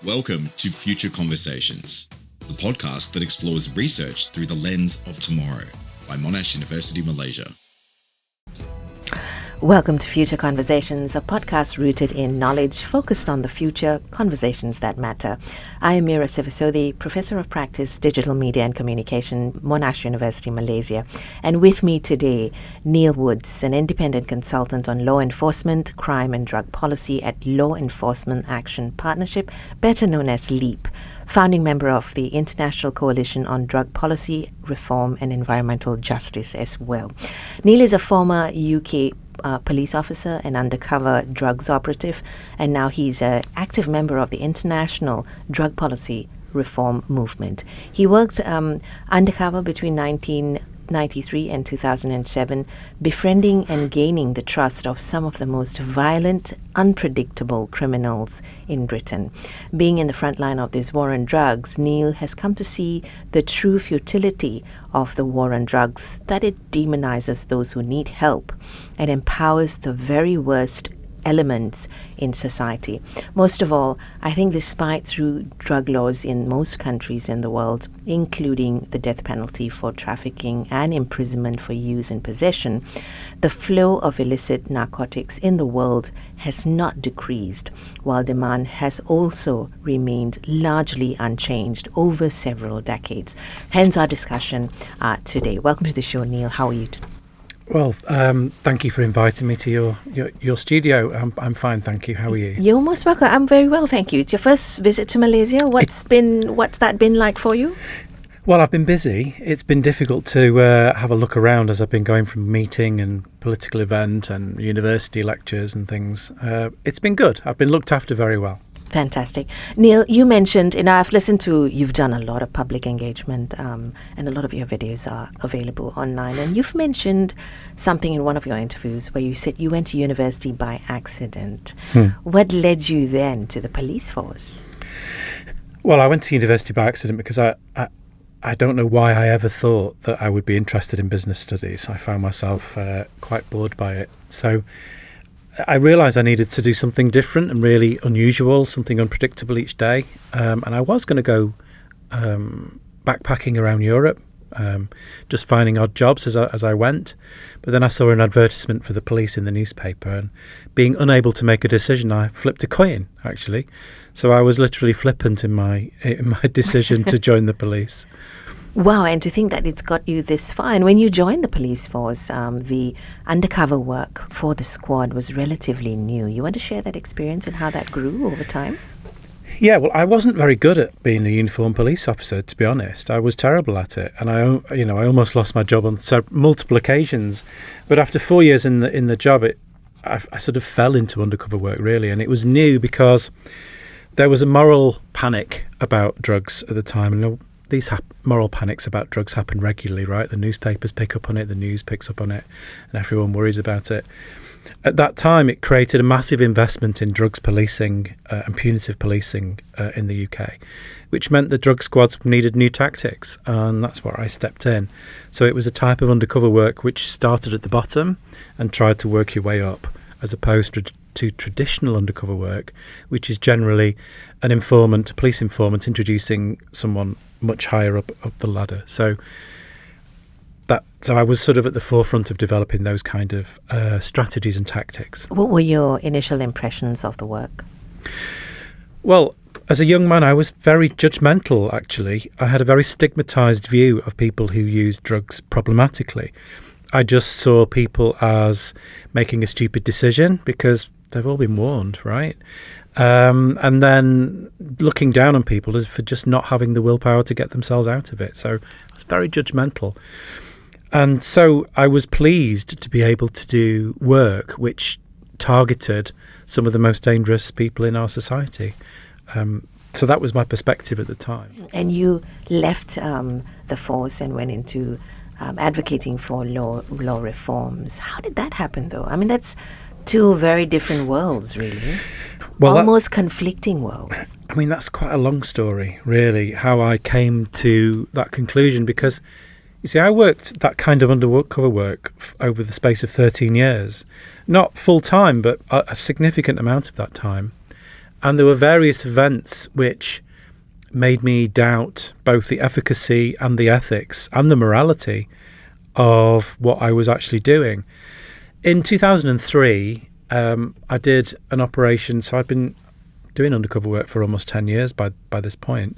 Welcome to Future Conversations, the podcast that explores research through the lens of tomorrow by Monash University, Malaysia. Welcome to Future Conversations, a podcast rooted in knowledge focused on the future, conversations that matter. I am Mira Sivasodi, Professor of Practice, Digital Media and Communication, Monash University, Malaysia. And with me today, Neil Woods, an independent consultant on law enforcement, crime and drug policy at Law Enforcement Action Partnership, better known as LEAP, founding member of the International Coalition on Drug Policy, Reform and Environmental Justice as well. Neil is a former UK police officer and undercover drugs operative, and now he's an active member of the International Drug Policy Reform Movement. He worked undercover between 1993 and 2007, befriending and gaining the trust of some of the most violent, unpredictable criminals in Britain. Being in the front line of this war on drugs, Neil has come to see the true futility of the war on drugs, that it demonizes those who need help and empowers the very worst elements in society. Most of all, I think despite through drug laws in most countries in the world, including the death penalty for trafficking and imprisonment for use and possession, the flow of illicit narcotics in the world has not decreased, while demand has also remained largely unchanged over several decades. Hence our discussion today. Welcome to the show, Neil. How are you today? Well, thank you for inviting me to your studio. I'm fine, thank you. How are you? You're most welcome. I'm very well, thank you. It's your first visit to Malaysia. What's that been like for you? Well, I've been busy. It's been difficult to have a look around as I've been going from meeting and political event and university lectures and things. It's been good. I've been looked after very well. Fantastic. Neil, you mentioned, I've listened to, you've done a lot of public engagement and a lot of your videos are available online. And you've mentioned something in one of your interviews where you said you went to university by accident. What led you then to the police force? Well, I went to university by accident because I don't know why I ever thought that I would be interested in business studies. I found myself quite bored by it. So I realised I needed to do something different and really unusual, something unpredictable each day. And I was going to go backpacking around Europe, just finding odd jobs as I went. But then I saw an advertisement for the police in the newspaper, and being unable to make a decision, I flipped a coin, actually. So I was literally flippant in my decision to join the police. Wow, and to think that it's got you this far. And when you joined the police force, the undercover work for the squad was relatively new. You want to share that experience and how that grew over time? Yeah, well, I wasn't very good at being a uniformed police officer, to be honest. I was terrible at it, and I almost lost my job on multiple occasions. But after 4 years in the job, I sort of fell into undercover work, really, and it was new because there was a moral panic about drugs at the time, and these moral panics about drugs happen regularly, right? The newspapers pick up on it, the news picks up on it, and everyone worries about it. At that time, it created a massive investment in drugs policing and punitive policing in the UK, which meant the drug squads needed new tactics, and that's where I stepped in. So it was a type of undercover work which started at the bottom and tried to work your way up, as opposed to traditional undercover work, which is generally a police informant introducing someone much higher up the ladder. So I was sort of at the forefront of developing those kind of strategies and tactics. What were your initial impressions of the work? Well, as a young man, I was very judgmental, actually. I had a very stigmatized view of people who used drugs problematically. I just saw people as making a stupid decision because they've all been warned, right? And then looking down on people as for just not having the willpower to get themselves out of it. So I was very judgmental. And so I was pleased to be able to do work which targeted some of the most dangerous people in our society. So that was my perspective at the time. And you left the force and went into advocating for law reforms. How did that happen, though? I mean, that's two very different worlds, really. Well, almost conflicting worlds. I mean, that's quite a long story, really, how I came to that conclusion, because, you see, I worked that kind of undercover work over the space of 13 years. Not full time, but a significant amount of that time. And there were various events which made me doubt both the efficacy and the ethics and the morality of what I was actually doing. In 2003, I did an operation. So I'd been doing undercover work for almost 10 years by this point.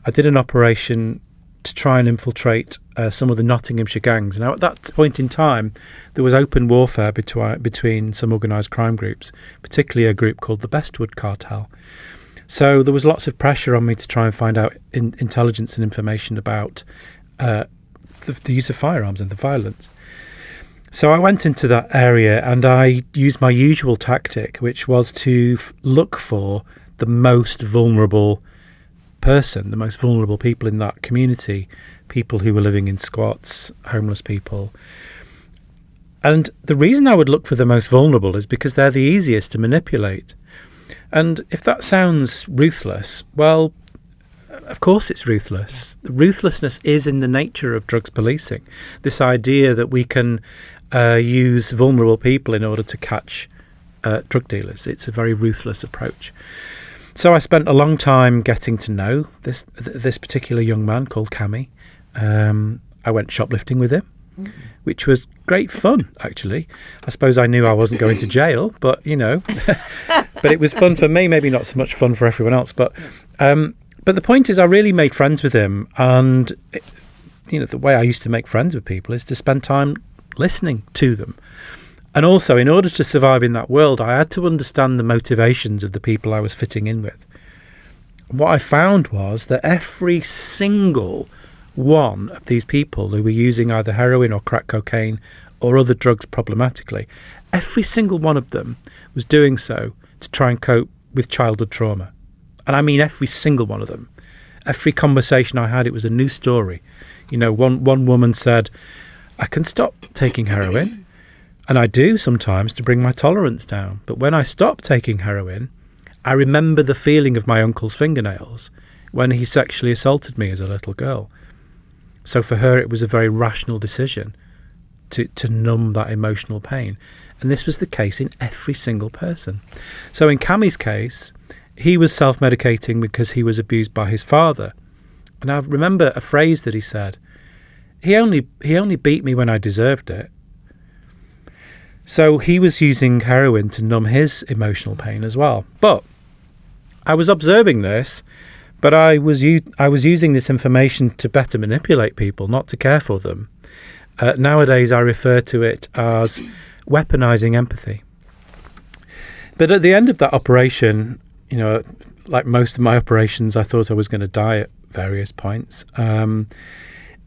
I did an operation to try and infiltrate some of the Nottinghamshire gangs. Now, at that point in time, there was open warfare between some organised crime groups, particularly a group called the Bestwood Cartel. So there was lots of pressure on me to try and find out intelligence and information about the use of firearms and the violence. So I went into that area and I used my usual tactic, which was to look for the most vulnerable person, the most vulnerable people in that community, people who were living in squats, homeless people. And the reason I would look for the most vulnerable is because they're the easiest to manipulate. And if that sounds ruthless, well, of course it's ruthless. Ruthlessness is in the nature of drugs policing. This idea that we can use vulnerable people in order to catch drug dealers. It's a very ruthless approach. So I spent a long time getting to know this particular young man called Cammy. I went shoplifting with him, which was great fun, actually. I suppose I knew I wasn't going to jail, but, but it was fun for me, maybe not so much fun for everyone else. But the point is I really made friends with him. And, the way I used to make friends with people is to spend time listening to them. And also, in order to survive in that world, I had to understand the motivations of the people I was fitting in with. What I found was that every single one of these people who were using either heroin or crack cocaine or other drugs problematically, every single one of them was doing so to try and cope with childhood trauma. And I mean every single one of them. Every conversation I had, it was a new story. One woman said, I can stop taking heroin, and I do sometimes to bring my tolerance down. But when I stop taking heroin, I remember the feeling of my uncle's fingernails when he sexually assaulted me as a little girl. So for her, it was a very rational decision to numb that emotional pain. And this was the case in every single person. So in Cammy's case, he was self-medicating because he was abused by his father. And I remember a phrase that he said, he only beat me when I deserved it. So he was using heroin to numb his emotional pain as well. But I was observing this, but I was using this information to better manipulate people, not to care for them. Nowadays, I refer to it as weaponizing empathy. But at the end of that operation, like most of my operations, I thought I was going to die at various points.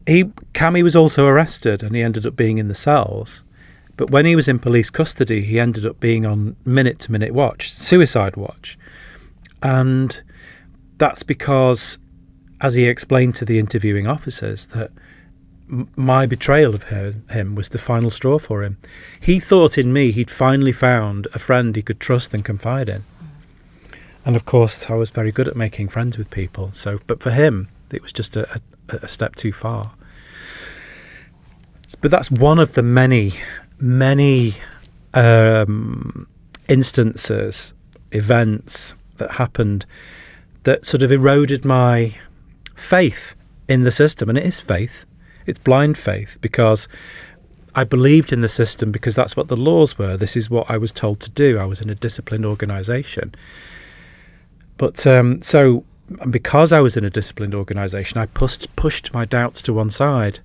Cammy was also arrested and he ended up being in the cells. But when he was in police custody, he ended up being on minute-to-minute watch, suicide watch. And that's because, as he explained to the interviewing officers, that my betrayal of him was the final straw for him. He thought in me he'd finally found a friend he could trust and confide in. And of course, I was very good at making friends with people. But for him, it was just a step too far. But that's one of the many instances, events that happened that sort of eroded my faith in the system. And it is faith. It's blind faith, because I believed in the system because that's what the laws were. This is what I was told to do. I was in a disciplined organisation. But so because I was in a disciplined organisation, I pushed my doubts to one side.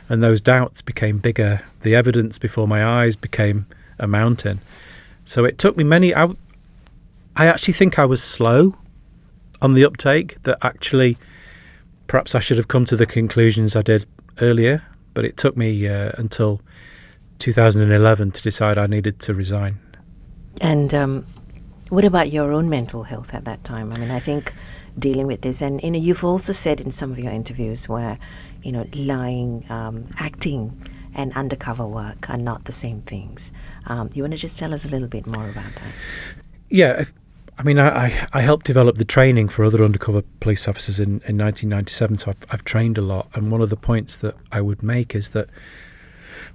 And those doubts became bigger. The evidence before my eyes became a mountain. So it took me I actually think I was slow on the uptake, that actually perhaps I should have come to the conclusions I did earlier. But it took me until 2011 to decide I needed to resign. And what about your own mental health at that time? I mean, I think dealing with this, and you've also said in some of your interviews where lying, acting and undercover work are not the same things. You want to just tell us a little bit more about that? Yeah, I helped develop the training for other undercover police officers in 1997, so I've trained a lot. And one of the points that I would make is that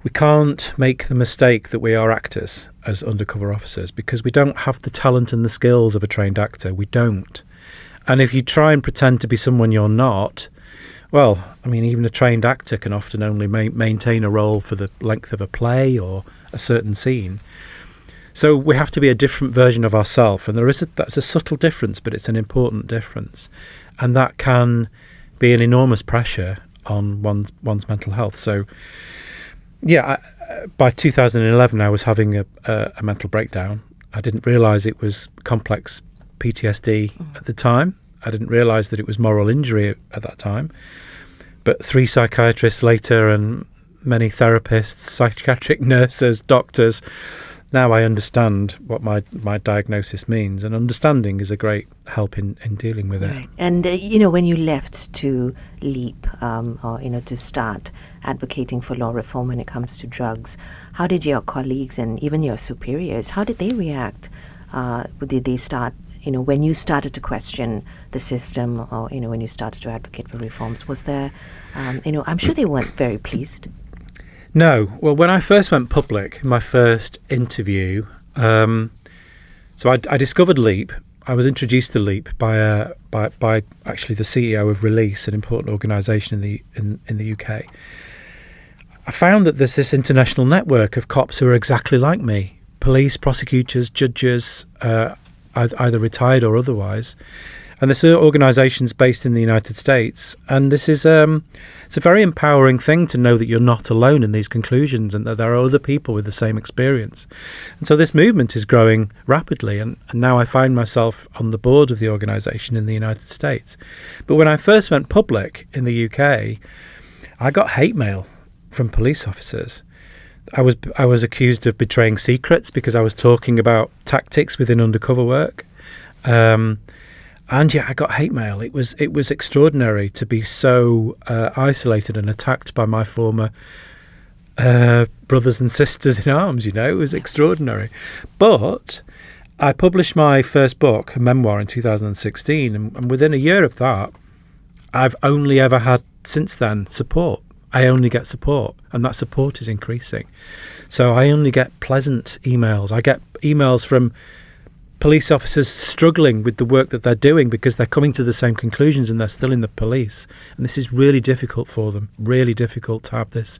we can't make the mistake that we are actors as undercover officers because we don't have the talent and the skills of a trained actor. We don't. And if you try and pretend to be someone you're not, well, I mean, even a trained actor can often only maintain a role for the length of a play or a certain scene. So we have to be a different version of ourselves, and that's a subtle difference, but it's an important difference, and that can be an enormous pressure on one's mental health. So, yeah, by 2011, I was having a mental breakdown. I didn't realise it was complex PTSD at the time. I didn't realise that it was moral injury at that time. But 3 psychiatrists later and many therapists, psychiatric nurses, doctors, now I understand what my diagnosis means, and understanding is a great help in dealing with it. Right. And, when you left to LEAP, to start advocating for law reform when it comes to drugs, how did your colleagues and even your superiors, how did they react? Did they start, when you started to question the system or, when you started to advocate for reforms, was there, I'm sure they weren't very pleased. No. Well, when I first went public, my first interview, so I discovered LEAP. I was introduced to LEAP by actually the CEO of Release, an important organisation in the UK. I found that there's this international network of cops who are exactly like me: police, prosecutors, judges, either retired or otherwise. And this organisation's based in the United States, and this is it's a very empowering thing to know that you're not alone in these conclusions and that there are other people with the same experience. And so this movement is growing rapidly, and now I find myself on the board of the organisation in the United States. But when I first went public in the UK, I got hate mail from police officers. I was accused of betraying secrets because I was talking about tactics within undercover work. And yeah, I got hate mail. It was extraordinary to be so isolated and attacked by my former brothers and sisters in arms. It was extraordinary. But I published my first book, a memoir, in 2016, and within a year of that, I've only ever had since then support. I only get support, and that support is increasing. So I only get pleasant emails. I get emails from police officers struggling with the work that they're doing because they're coming to the same conclusions and they're still in the police. And this is really difficult for them, really difficult to have this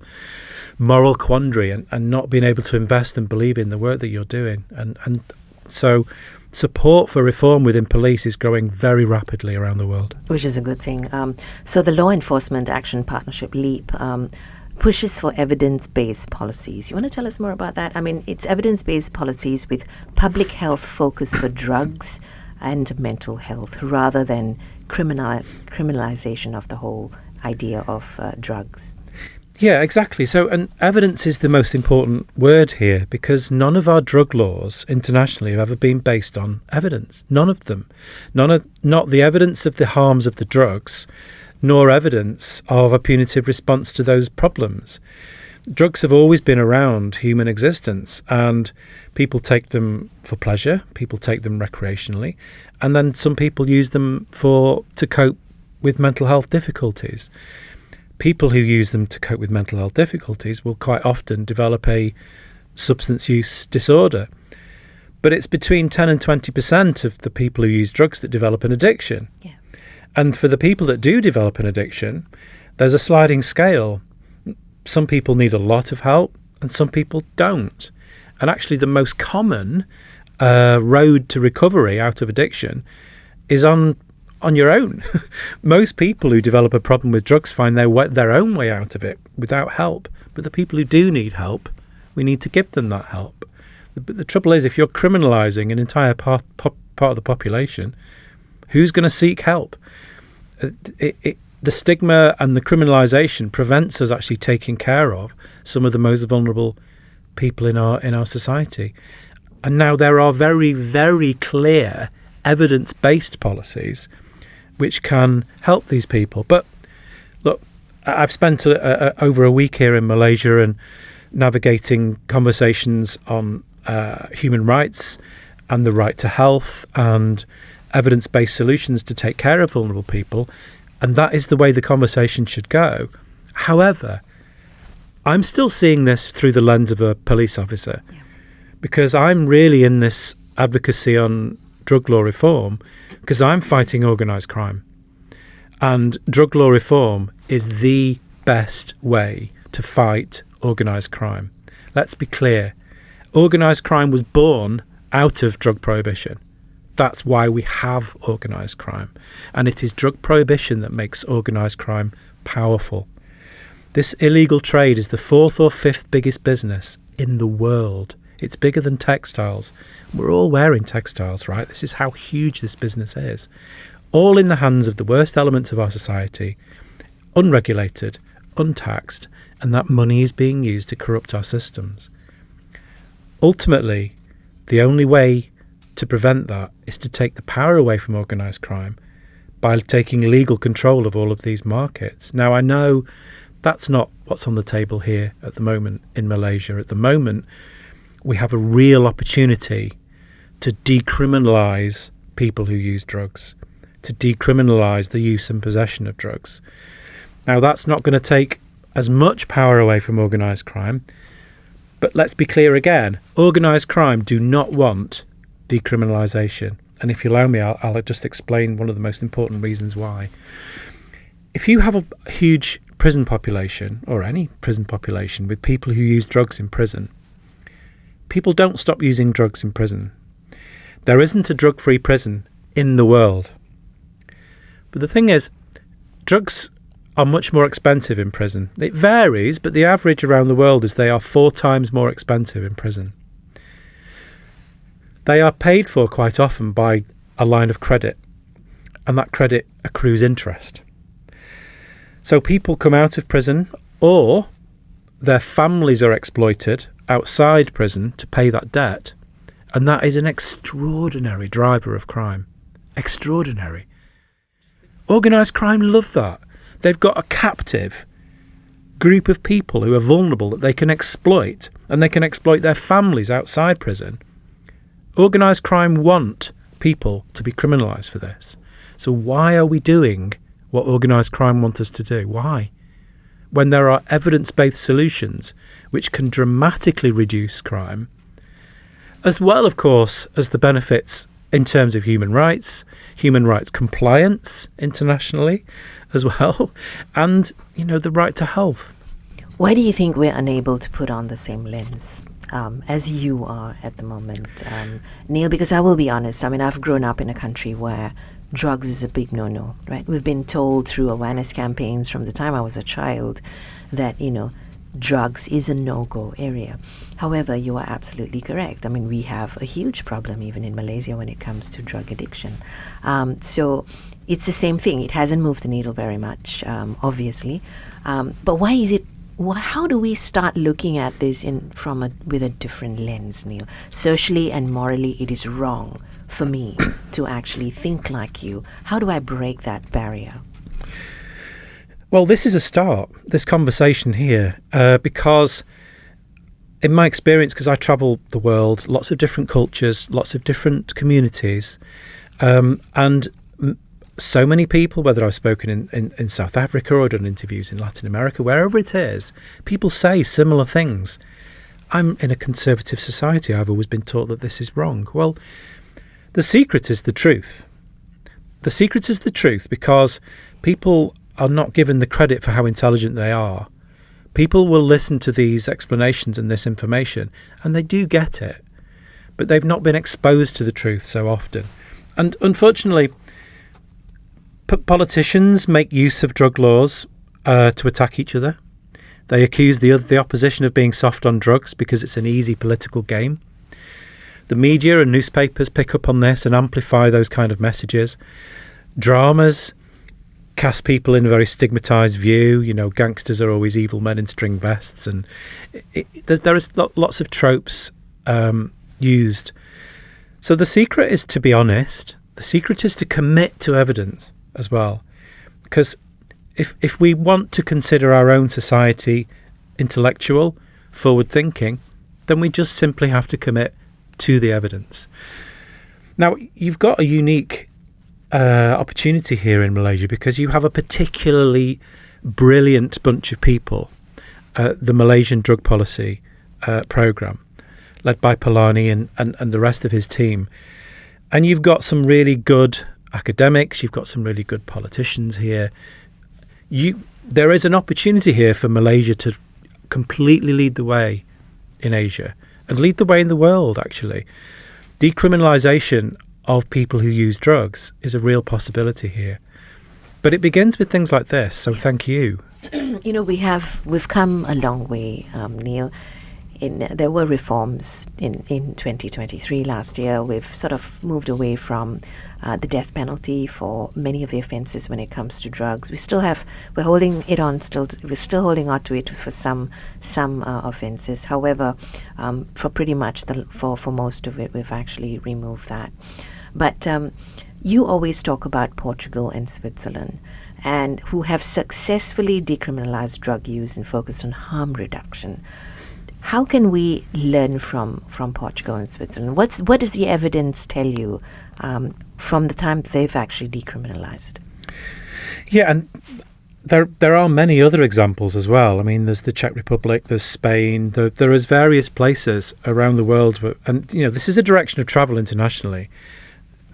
moral quandary and not being able to invest and believe in the work that you're doing. And so support for reform within police is growing very rapidly around the world. Which is a good thing. So the Law Enforcement Action Partnership, LEAP, pushes for evidence-based policies. You want to tell us more about that? I mean, it's evidence-based policies with public health focus for drugs and mental health rather than criminalization of the whole idea of drugs. Yeah, exactly. So, and evidence is the most important word here because none of our drug laws internationally have ever been based on evidence. None of them. Not the evidence of the harms of the drugs, nor evidence of a punitive response to those problems. Drugs have always been around human existence, and people take them for pleasure, people take them recreationally, and then some people use them to cope with mental health difficulties. People who use them to cope with mental health difficulties will quite often develop a substance use disorder. But it's between 10 and 20% of the people who use drugs that develop an addiction. Yeah. And for the people that do develop an addiction, there's a sliding scale. Some people need a lot of help and some people don't. And actually the most common road to recovery out of addiction is on your own. Most people who develop a problem with drugs find their own way out of it without help. But the people who do need help, we need to give them that help. The trouble is, if you're criminalising an entire part of the population, who's going to seek help? The stigma and the criminalisation prevents us actually taking care of some of the most vulnerable people in our society. And now there are very, very clear evidence-based policies which can help these people. But look, I've spent over a week here in Malaysia and navigating conversations on human rights and the right to health and evidence-based solutions to take care of vulnerable people, and that is the way the conversation should go. However, I'm still seeing this through the lens of a police officer, because I'm really in this advocacy on drug law reform because I'm fighting organised crime. And drug law reform is the best way to fight organised crime. Let's be clear. Organised crime was born out of drug prohibition. That's why we have organised crime. And it is drug prohibition that makes organised crime powerful. This illegal trade is the 4th or 5th biggest business in the world. It's bigger than textiles. We're all wearing textiles, right? This is how huge this business is. All in the hands of the worst elements of our society, unregulated, untaxed, and that money is being used to corrupt our systems. Ultimately, the only way to prevent that is to take the power away from organised crime by taking legal control of all of these markets. Now, I know that's not what's on the table here at the moment in Malaysia. At the moment, we have a real opportunity to decriminalise people who use drugs, to decriminalise the use and possession of drugs. Now, that's not going to take as much power away from organised crime, but let's be clear again, organised crime do not want decriminalisation. And if you allow me, I'll just explain one of the most important reasons why. If you have a huge prison population, or any prison population, with people who use drugs in prison, people don't stop using drugs in prison. There isn't a drug-free prison in the world. But the thing is, drugs are much more expensive in prison. It varies, but the average around the world is they are 4 times more expensive in prison. They are paid for quite often by a line of credit, and that credit accrues interest. So people come out of prison, or their families are exploited outside prison to pay that debt, and that is an extraordinary driver of crime. Extraordinary. Organised crime love that. They've got a captive group of people who are vulnerable that they can exploit, and they can exploit their families outside prison. Organised crime want people to be criminalised for this. So why are we doing what organised crime want us to do? Why? When there are evidence-based solutions which can dramatically reduce crime, as well, of course, as the benefits in terms of human rights compliance internationally as well, and, the right to health. Why do you think we're unable to put on the same lens as you are at the moment, Neil? Because I will be honest, I've grown up in a country where drugs is a big no-no, right? We've been told through awareness campaigns from the time I was a child that, drugs is a no-go area. However, you are absolutely correct. We have a huge problem even in Malaysia when it comes to drug addiction. So it's the same thing. It hasn't moved the needle very much, obviously. But why is it? How do we start looking at this with a different lens, Neil? Socially and morally, it is wrong for me to actually think like you. How do I break that barrier? Well, this is a start, this conversation here, because in my experience, because I travel the world, lots of different cultures, lots of different communities, and so many people, whether I've spoken in South Africa or done interviews in Latin America, wherever it is, people say similar things. I'm in a conservative society. I've always been taught that this is wrong. Well, the secret is the truth. The secret is the truth because people are not given the credit for how intelligent they are. People will listen to these explanations and this information, and they do get it, but they've not been exposed to the truth so often. And unfortunately, politicians make use of drug laws to attack each other. They accuse the opposition of being soft on drugs because it's an easy political game. The media and newspapers pick up on this and amplify those kind of messages. Dramas cast people in a very stigmatised view. Gangsters are always evil men in string vests, and there is lots of tropes used. So the secret is to be honest. The secret is to commit to evidence as well, because if we want to consider our own society intellectual, forward-thinking, then we just simply have to commit to the evidence. Now, you've got a unique opportunity here in Malaysia because you have a particularly brilliant bunch of people, the Malaysian Drug Policy Programme, led by Polanyi and the rest of his team. And you've got some really good academics, you've got some really good politicians here. There is an opportunity here for Malaysia to completely lead the way in Asia and lead the way in the world, actually. Decriminalisation of people who use drugs is a real possibility here. But it begins with things like this, so thank you. You know, we've come a long way, Neil. There were reforms in 2023 last year. We've sort of moved away from the death penalty for many of the offences when it comes to drugs. We're still holding on to it for some offences. However, for pretty much for most of it, we've actually removed that. But you always talk about Portugal and Switzerland, and who have successfully decriminalised drug use and focused on harm reduction. How can we learn from Portugal and Switzerland? What does the evidence tell you from the time they've actually decriminalised? Yeah, and there are many other examples as well. I mean, there's the Czech Republic, there's Spain, there is various places around the world, and this is a direction of travel internationally.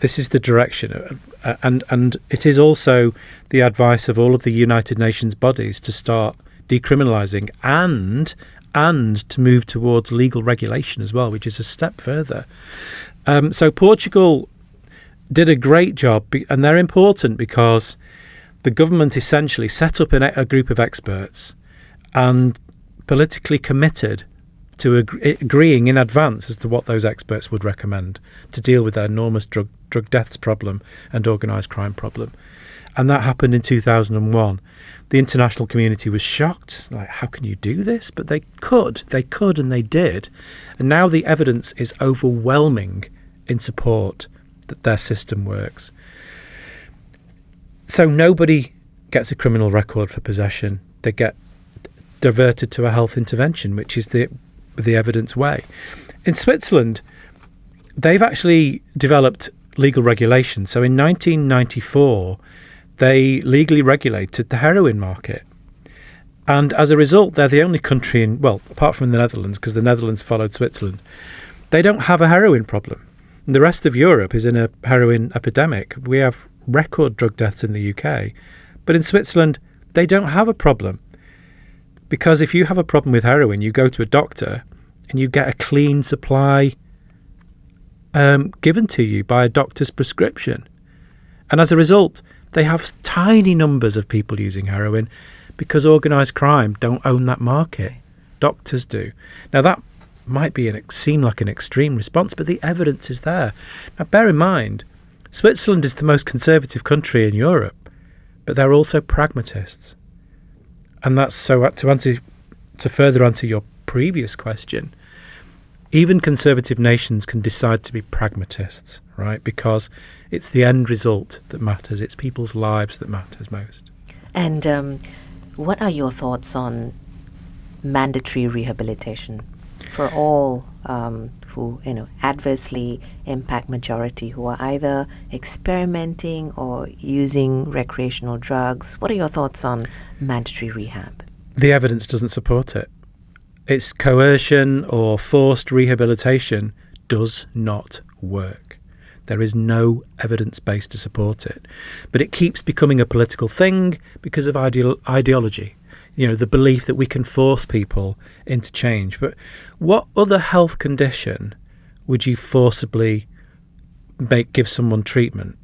This is the direction, and it is also the advice of all of the United Nations bodies to start decriminalising and to move towards legal regulation as well, which is a step further. So Portugal did a great job, and they're important because the government essentially set up a group of experts and politically committed to agreeing in advance as to what those experts would recommend to deal with their enormous drug deaths problem and organised crime problem. And that happened in 2001. The international community was shocked. Like, how can you do this? But they could, and they did. And now the evidence is overwhelming in support that their system works. So nobody gets a criminal record for possession. They get diverted to a health intervention, which is the evidence way. In Switzerland, they've actually developed legal regulation. So in 1994, they legally regulated the heroin market. And as a result, they're the only country apart from the Netherlands, because the Netherlands followed Switzerland, they don't have a heroin problem. And the rest of Europe is in a heroin epidemic. We have record drug deaths in the UK. But in Switzerland, they don't have a problem. Because if you have a problem with heroin, you go to a doctor and you get a clean supply given to you by a doctor's prescription. And as a result, they have tiny numbers of people using heroin because organised crime don't own that market. Doctors do. Now, that might seem like an extreme response, but the evidence is there. Now, bear in mind, Switzerland is the most conservative country in Europe, but they're also pragmatists. And that's so to further answer your previous question, even conservative nations can decide to be pragmatists, right? Because it's the end result that matters. It's people's lives that matters most. And what are your thoughts on mandatory rehabilitation for all who adversely impact majority, who are either experimenting or using recreational drugs? What are your thoughts on mandatory rehab? The evidence doesn't support it. It's coercion or forced rehabilitation does not work. There is no evidence base to support it. But it keeps becoming a political thing because of ideology. The belief that we can force people into change. But what other health condition would you forcibly give someone treatment?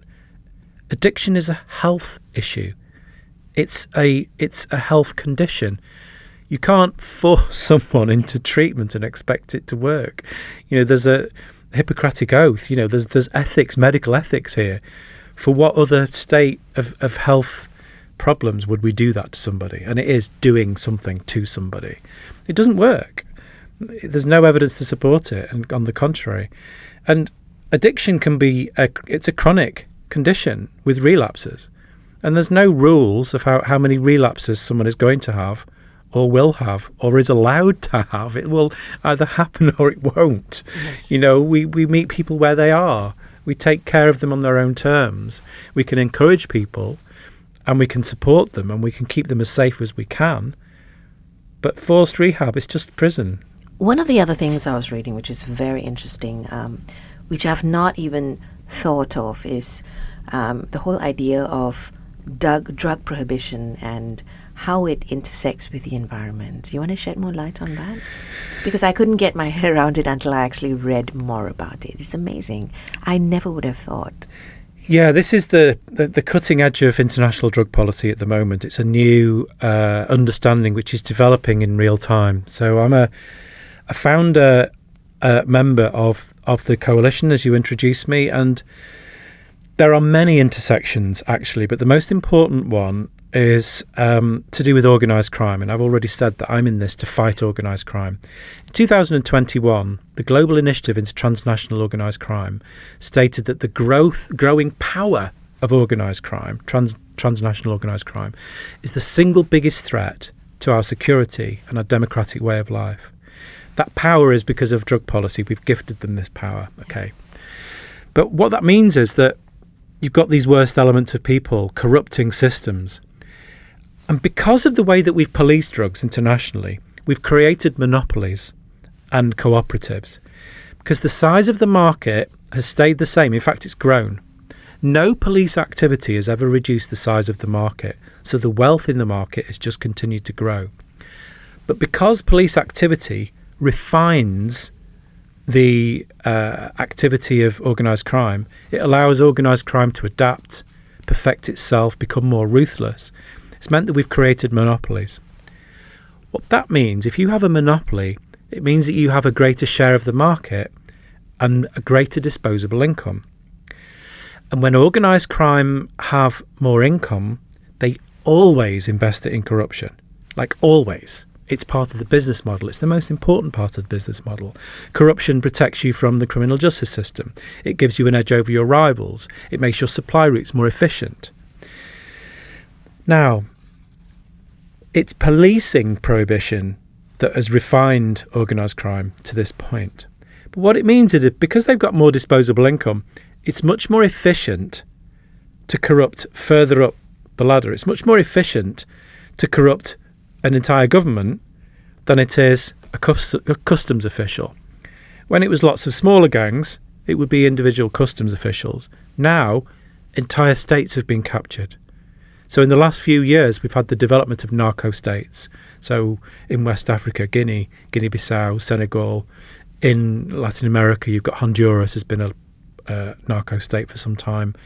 Addiction is a health issue. It's a health condition. You can't force someone into treatment and expect it to work. There's a Hippocratic oath. There's ethics, medical ethics here. For what other state of health problems would we do that to somebody? And it is doing something to somebody. It doesn't work. There's no evidence to support it, and on the contrary. And addiction can be it's a chronic condition with relapses. And there's no rules of how many relapses someone is going to have or will have or is allowed to have. It will either happen or it won't. Yes. We meet people where they are. We take care of them on their own terms. We can encourage people and we can support them and we can keep them as safe as we can. But forced rehab is just prison. One of the other things I was reading, which is very interesting, which I've not even thought of, is the whole idea of drug prohibition and how it intersects with the environment. You want to shed more light on that? Because I couldn't get my head around it until I actually read more about it. It's amazing. I never would have thought. Yeah, this is the cutting edge of international drug policy at the moment. It's a new understanding which is developing in real time. So I'm a founder member of the coalition, as you introduced me, and there are many intersections, actually, but the most important one is to do with organised crime. And I've already said that I'm in this to fight organised crime. In 2021, the Global Initiative into Transnational Organised Crime stated that the growing power of organised crime, transnational organised crime, is the single biggest threat to our security and our democratic way of life. That power is because of drug policy. We've gifted them this power, okay? But what that means is that you've got these worst elements of people corrupting systems. And because of the way that we've policed drugs internationally, we've created monopolies and cooperatives. Because the size of the market has stayed the same. In fact, it's grown. No police activity has ever reduced the size of the market. So the wealth in the market has just continued to grow. But because police activity refines the activity of organised crime, it allows organised crime to adapt, perfect itself, become more ruthless. It's meant that we've created monopolies. What that means, if you have a monopoly, it means that you have a greater share of the market and a greater disposable income. And when organised crime have more income, they always invest it in corruption. Like always. It's part of the business model. It's the most important part of the business model. Corruption protects you from the criminal justice system. It gives you an edge over your rivals. It makes your supply routes more efficient. Now, it's policing prohibition that has refined organised crime to this point. But what it means is that because they've got more disposable income, it's much more efficient to corrupt further up the ladder. It's much more efficient to corrupt an entire government than it is a customs official. When it was lots of smaller gangs, it would be individual customs officials. Now, entire states have been captured. So in the last few years, we've had the development of narco states. So in West Africa, Guinea, Guinea-Bissau, Senegal. In Latin America, you've got Honduras has been a narco state for some time.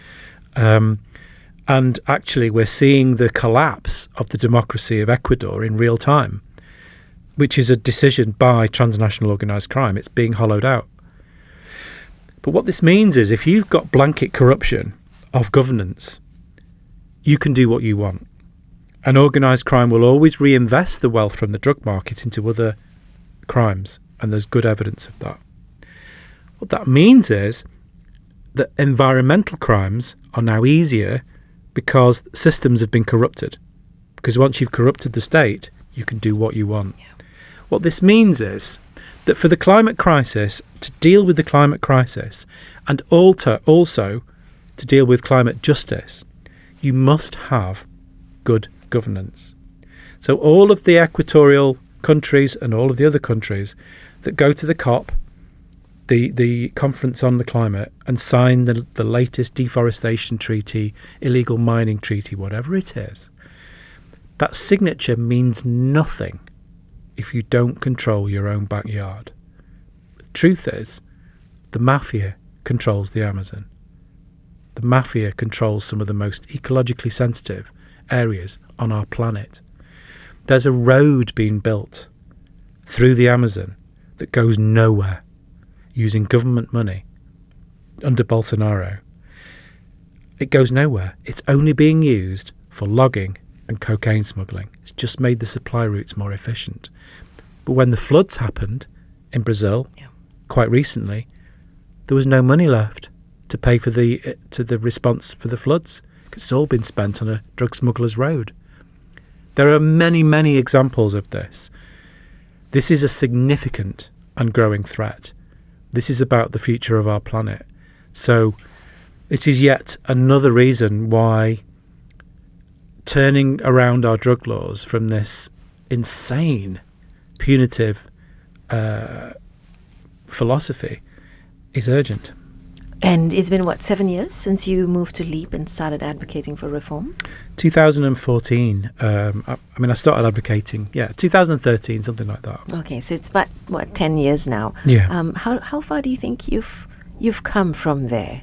And actually, we're seeing the collapse of the democracy of Ecuador in real time, which is a decision by transnational organised crime. It's being hollowed out. But what this means is if you've got blanket corruption of governance, you can do what you want. And organised crime will always reinvest the wealth from the drug market into other crimes. And there's good evidence of that. What that means is that environmental crimes are now easier because systems have been corrupted. Because once you've corrupted the state, you can do what you want. Yeah. What this means is that for the climate crisis, to deal with the climate crisis and also to deal with climate justice, you must have good governance. So all of the equatorial countries and all of the other countries that go to the COP, the Conference on the Climate, and sign the latest deforestation treaty, illegal mining treaty, whatever it is, that signature means nothing if you don't control your own backyard. The truth is, the mafia controls the Amazon. The mafia controls some of the most ecologically sensitive areas on our planet. There's a road being built through the Amazon that goes nowhere, using government money under Bolsonaro. It goes nowhere. It's only being used for logging and cocaine smuggling. It's just made the supply routes more efficient. But when the floods happened in Brazil, quite recently, there was no money left to pay for the response for the floods, because it's all been spent on a drug smuggler's road. There are many, many examples of this. This is a significant and growing threat. This is about the future of our planet. So it is yet another reason why turning around our drug laws from this insane, punitive philosophy is urgent. And it's been, 7 years since you moved to LEAP and started advocating for reform? 2014. I started advocating, 2013, something like that. Okay, so it's about, 10 years now. Yeah. How far do you think you've come from there?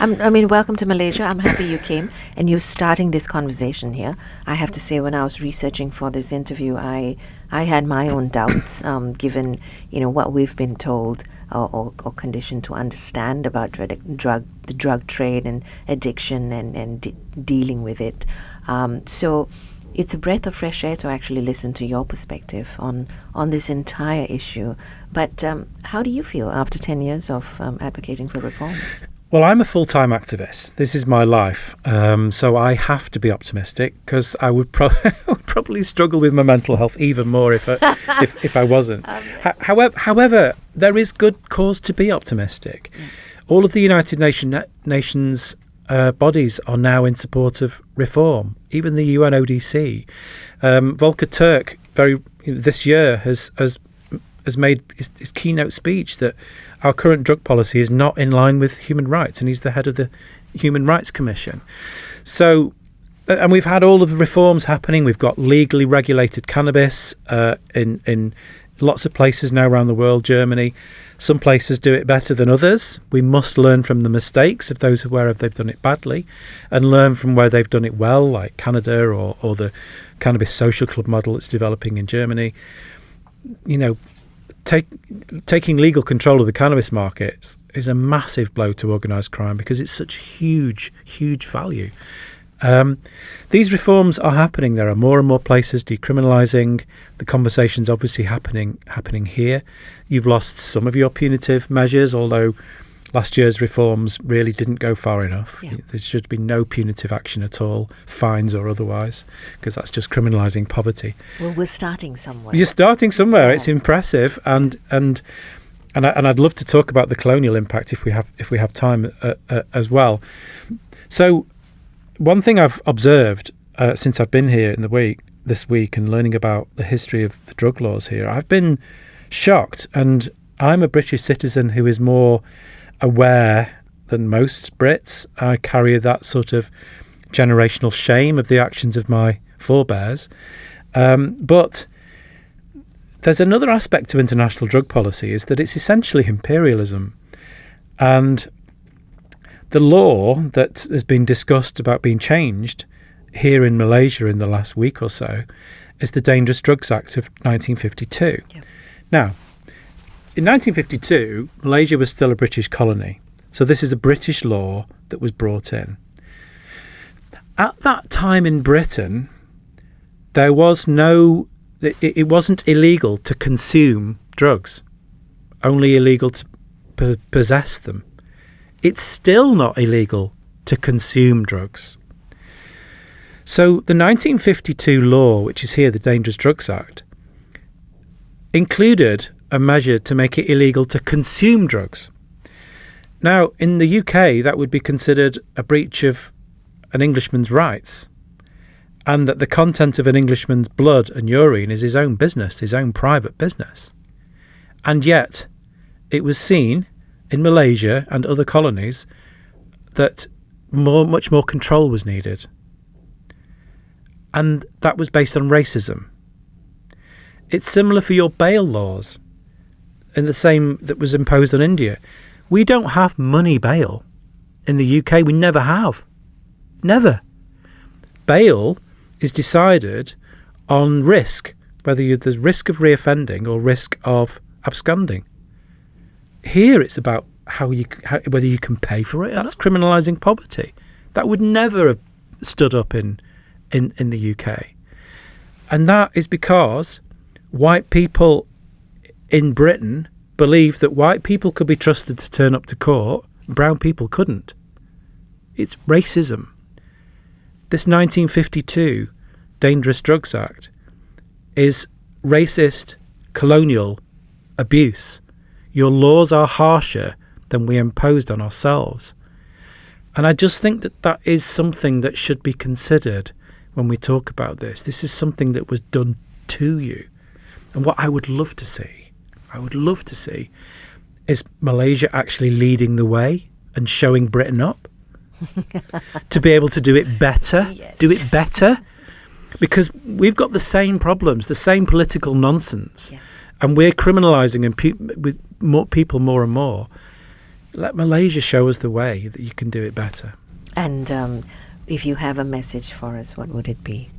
Welcome to Malaysia. I'm happy you came and you're starting this conversation here. I have to say, when I was researching for this interview, I had my own doubts, given what we've been told or conditioned to understand about the drug trade and addiction and dealing with it. So it's a breath of fresh air to actually listen to your perspective on this entire issue. But how do you feel after 10 years of advocating for reforms? Well, I'm a full-time activist. This is my life. So I have to be optimistic, because I would probably struggle with my mental health even more if I wasn't. However, there is good cause to be optimistic. All of the United Nations bodies are now in support of reform, even the UNODC. Volker Turk this year has made his keynote speech that our current drug policy is not in line with human rights, and he's the head of the Human Rights Commission. So, and we've had all of the reforms happening. We've got legally regulated cannabis in lots of places now around the world. Germany, some places do it better than others. We must learn from the mistakes of those where they've done it badly, and learn from where they've done it well, like Canada or the cannabis social club model that's developing in Germany. Taking legal control of the cannabis markets is a massive blow to organised crime, because it's such huge value. These reforms are happening. There are more and more places decriminalising. The conversation's obviously happening here. You've lost some of your punitive measures, although last year's reforms really didn't go far enough. Yeah. There should be no punitive action at all, fines or otherwise, because that's just criminalising poverty. Well, we're starting somewhere. You're starting somewhere. Yeah. It's impressive, and I'd love to talk about the colonial impact if we have time as well. So, one thing I've observed since I've been here this week and learning about the history of the drug laws here, I've been shocked, and I'm a British citizen who is more aware than most Brits. I carry that sort of generational shame of the actions of my forebears. But there's another aspect to international drug policy, is that it's essentially imperialism. And the law that has been discussed about being changed here in Malaysia in the last week or so is the Dangerous Drugs Act of 1952. Yeah. Now, in 1952, Malaysia was still a British colony. So this is a British law that was brought in. At that time in Britain, there was it wasn't illegal to consume drugs, only illegal to possess them. It's still not illegal to consume drugs. So the 1952 law, which is here, the Dangerous Drugs Act, included a measure to make it illegal to consume drugs. Now, in the UK, that would be considered a breach of an Englishman's rights, and that the content of an Englishman's blood and urine is his own business, his own private business. And yet, it was seen in Malaysia and other colonies that much more control was needed. And that was based on racism. It's similar for your bail laws, in the same that was imposed on India. We don't have money bail in the UK. We never have. Never. Bail is decided on risk, whether there's risk of reoffending or risk of absconding. Here it's about whether you can pay for it. That's criminalising poverty. That would never have stood up in the UK. And that is because white people in Britain believed that white people could be trusted to turn up to court, brown people couldn't. It's racism. This 1952 Dangerous Drugs Act is racist, colonial abuse. Your laws are harsher than we imposed on ourselves. And I just think that is something that should be considered when we talk about this. This is something that was done to you. And what I would love to see I would love to see, is Malaysia actually leading the way and showing Britain up to be able to do it better, do it better. Because we've got the same problems, the same political nonsense, and we're criminalising with more people more and more. Let Malaysia show us the way that you can do it better. And if you have a message for us, what would it be?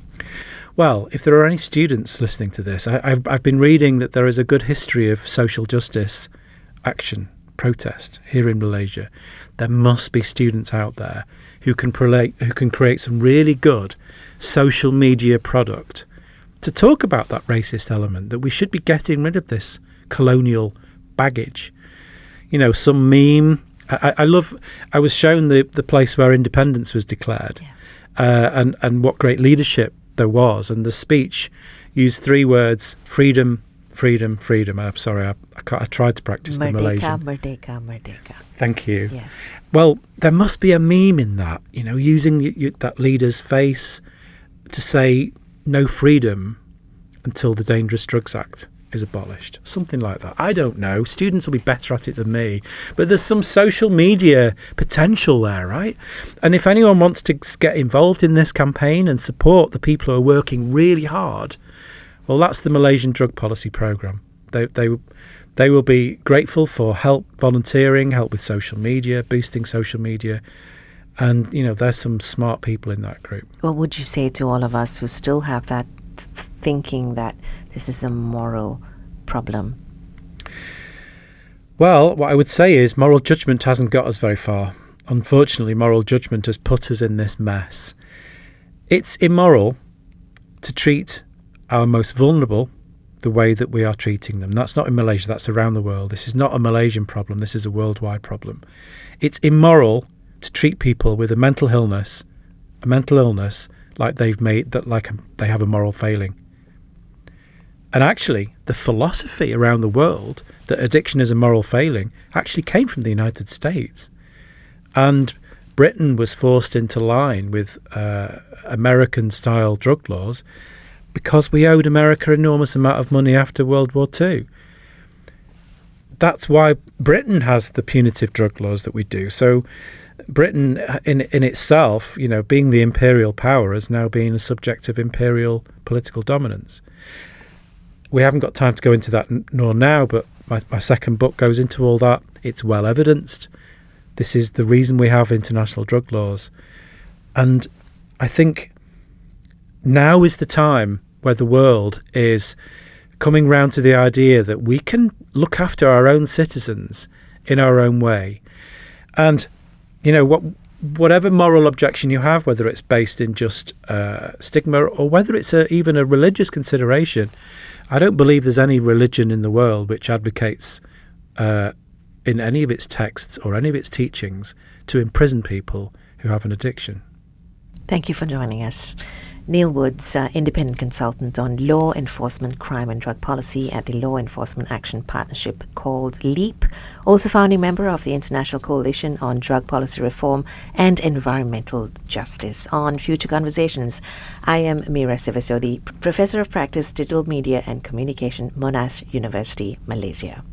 Well, if there are any students listening to this, I've been reading that there is a good history of social justice action, protest here in Malaysia. There must be students out there who can create some really good social media product to talk about that racist element, that we should be getting rid of this colonial baggage. You know, some meme. I was shown the place where independence was declared, and what great leadership there was, and the speech used 3 words: freedom, freedom, freedom. I'm sorry, I tried to practice the Malaysian. Merdeka, merdeka. Thank you. Yes. Well, there must be a meme in that, you know, using that leader's face to say no freedom until the Dangerous Drugs Act is abolished. Something like that. I don't know. Students will be better at it than me. But there's some social media potential there, right? And if anyone wants to get involved in this campaign and support the people who are working really hard, well, that's the Malaysian Drug Policy Programme. They will be grateful for help volunteering, help with social media, boosting social media. And, you know, there's some smart people in that group. What would you say to all of us who still have that thinking that this is a moral problem? Well, what I would say is moral judgment hasn't got us very far. Unfortunately, moral judgment has put us in this mess. It's immoral to treat our most vulnerable the way that we are treating them. That's not in Malaysia, that's around the world. This is not a Malaysian problem, this is a worldwide problem. It's immoral to treat people with a mental illness like they have a moral failing. And actually, the philosophy around the world that addiction is a moral failing actually came from the United States. And Britain was forced into line with American-style drug laws because we owed America an enormous amount of money after World War II. That's why Britain has the punitive drug laws that we do. So Britain in itself, you know, being the imperial power, has now been a subject of imperial political dominance. We haven't got time to go into that nor now, but my second book goes into all that. It's well evidenced. This is the reason we have international drug laws. And I think now is the time where the world is coming round to the idea that we can look after our own citizens in our own way. And, you know, whatever moral objection you have, whether it's based in just stigma or whether it's even a religious consideration, I don't believe there's any religion in the world which advocates in any of its texts or any of its teachings to imprison people who have an addiction. Thank you for joining us. Neil Woods, independent consultant on law enforcement, crime and drug policy at the Law Enforcement Action Partnership called LEAP, also founding member of the International Coalition on Drug Policy Reform and Environmental Justice. On Future Conversations, I am Mira Sivasodi, Professor of Practice, Digital Media and Communication, Monash University, Malaysia.